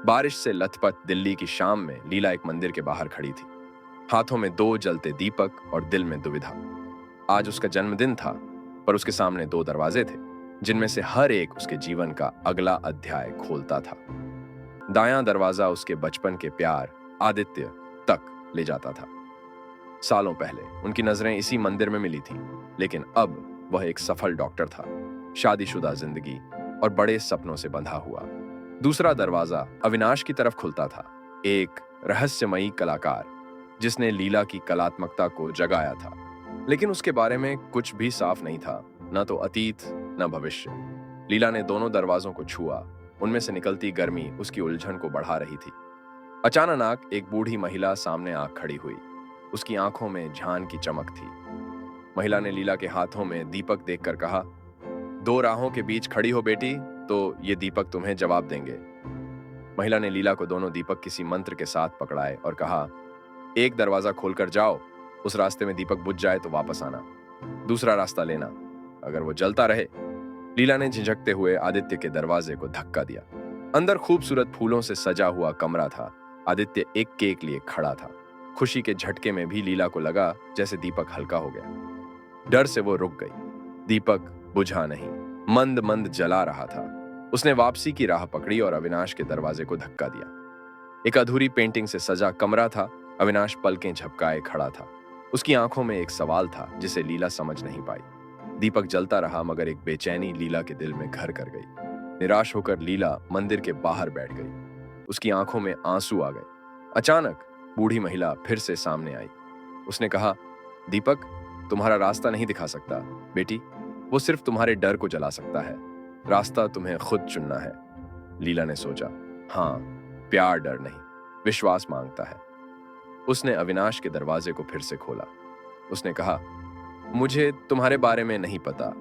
बारिश से लथपथ दिल्ली की शाम में लीला एक मंदिर के बाहर खड़ी थी, हाथों में दो जलते दीपक और दिल में दुविधा। आज उसका जन्मदिन था, पर उसके सामने दो दरवाजे थे, जिनमें से हर एक उसके जीवन का अगला अध्याय खोलता था। दायां दरवाजा उसके बचपन के प्यार आदित्य तक ले जाता था। सालों पहले उनकी नजरें इसी मंदिर में मिली थीं, लेकिन अब वह एक सफल डॉक्टर था, शादीशुदा जिंदगी और बड़े सपनों से बंधा हुआ। दूसरा दरवाजा अविनाश की तरफ खुलता था, एक रहस्यमयी कलाकार जिसने लीला की कलात्मकता को जगाया था, लेकिन उसके बारे में कुछ भी साफ नहीं था, न तो अतीत न भविष्य। लीला ने दोनों दरवाजों को छुआ, उनमें से निकलती गर्मी उसकी उलझन को बढ़ा रही थी। अचानक एक बूढ़ी महिला सामने आ खड़ी हुई। उसकी आंखों में जान की चमक थी। महिला ने लीला के हाथों में दीपक देखकर कहा, दो राहों के बीच खड़ी हो बेटी, तो ये दीपक तुम्हें जवाब देंगे। महिला ने लीला को दोनों दीपक किसी मंत्र के साथ पकड़ाए और कहा, एक दरवाजा खोलकर जाओ, उस रास्ते में दीपक बुझ जाए तो वापस आना, दूसरा रास्ता लेना, अगर वो जलता रहे। लीला ने झिझकते हुए आदित्य के दरवाजे को धक्का दिया। अंदर खूबसूरत फूलों से सजा हुआ कमरा था। आदित्य एक केक लिए खड़ा था। खुशी के झटके में भी लीला को लगा जैसे दीपक हल्का हो गया। डर से वो रुक गई। दीपक बुझा नहीं, मंद मंद जला रहा था। उसने वापसी की राह पकड़ी और अविनाश के दरवाजे को धक्का दिया। एक अधूरी पेंटिंग से सजा कमरा था। अविनाश पलकें झपकाए खड़ा था। उसकी आंखों में एक सवाल था जिसे लीला समझ नहीं पाई। दीपक जलता रहा, मगर एक बेचैनी लीला के दिल में घर कर गई। निराश होकर लीला मंदिर के बाहर बैठ गई। उसकी आंखों में आंसू आ गए। अचानक बूढ़ी महिला फिर से सामने आई। उसने कहा, दीपक तुम्हारा रास्ता नहीं दिखा सकता बेटी, वो सिर्फ तुम्हारे डर को जला सकता है। रास्ता तुम्हें खुद चुनना है। लीला ने सोचा, हाँ, प्यार डर नहीं, विश्वास मांगता है। उसने अविनाश के दरवाजे को फिर से खोला। उसने कहा, मुझे तुम्हारे बारे में नहीं पता,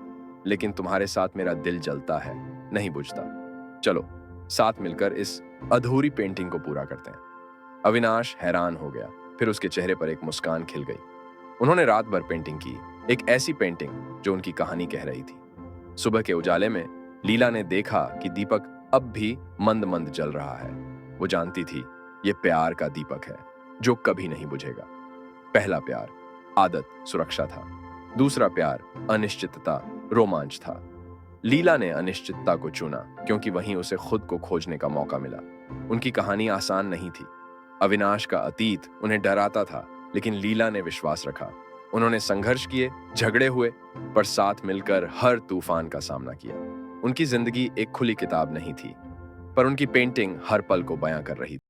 लेकिन तुम्हारे साथ मेरा दिल जलता है, नहीं बुझता। चलो साथ मिलकर इस अधूरी पेंटिंग को पूरा करते हैं। अविनाश हैरान हो गया, फिर उसके चेहरे पर एक मुस्कान खिल गई। उन्होंने रात भर पेंटिंग की, एक ऐसी पेंटिंग जो उनकी कहानी कह रही थी। सुबह के उजाले में लीला ने देखा कि दीपक अब भी मंद मंद जल रहा है। वो जानती थी ये प्यार का दीपक है जो कभी नहीं बुझेगा। पहला प्यार आदत, सुरक्षा था। दूसरा प्यार अनिश्चितता, रोमांच था। लीला ने अनिश्चितता को चुना क्योंकि वहीं उसे खुद को खोजने का मौका मिला। उनकी कहानी आसान नहीं थी। अविनाश का अतीत उन्हें डराता था, लेकिन लीला ने विश्वास रखा। उन्होंने संघर्ष किए, झगड़े हुए, पर साथ मिलकर हर तूफान का सामना किया। उनकी जिंदगी एक खुली किताब नहीं थी, पर उनकी पेंटिंग हर पल को बयां कर रही थी।